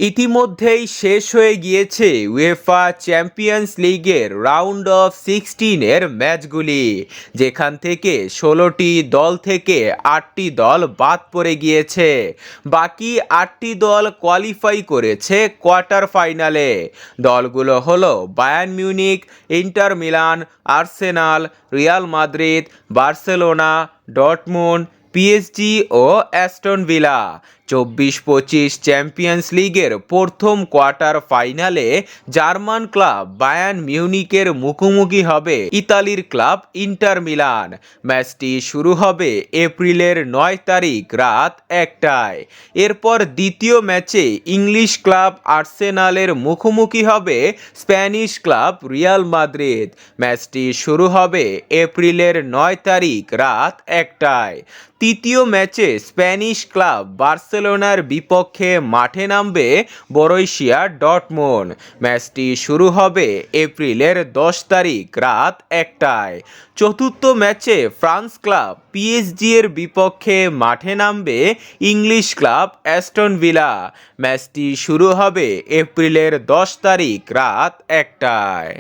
ইতিমধ্যেই শেষ হয়ে গিয়েছে উয়েফা চ্যাম্পিয়ন্স লিগের রাউন্ড অফ 16-এর ম্যাচগুলি, যেখান থেকে 16টি দল থেকে 8টি দল বাদ পড়ে গিয়েছে। বাকি 8টি দল কোয়ালিফাই করেছে কোয়ার্টার ফাইনালে। দলগুলো হলো Bayern Munich, Inter Milan, Arsenal, Real Madrid, Barcelona, Dortmund, PSG ও অ্যাস্টন ভিলা। 24-25 চ্যাম্পিয়ন্স লিগের প্রথম কোয়ার্টার ফাইনালে জার্মান ক্লাব বায়ার্ন মিউনিকের মুখোমুখি হবে ইতালির ক্লাব ইন্টার মিলান। ম্যাচটি শুরু হবে এপ্রিলের 9 তারিখ রাত 1টায়। এরপর দ্বিতীয় ম্যাচে ইংলিশ ক্লাব আর্সেনালের মুখোমুখি হবে স্প্যানিশ ক্লাব রিয়াল মাদ্রিদ। ম্যাচটি শুরু হবে এপ্রিলের 9 তারিখ রাত 1টায়। তৃতীয় ম্যাচে স্প্যানিশ ক্লাব বার্সেলোনার বিপক্ষে মাঠে নামবে বরুসিয়া ডর্টমুন্ড। ম্যাচটি শুরু হবে এপ্রিলের 10 তারিখ রাত 1টায়। চতুর্থ ম্যাচে ফ্রান্স ক্লাব পিএসজি এর বিপক্ষে মাঠে নামবে ইংলিশ ক্লাব অ্যাস্টন ভিলা। ম্যাচটি শুরু হবে এপ্রিলের 10 তারিখ রাত 1টায়।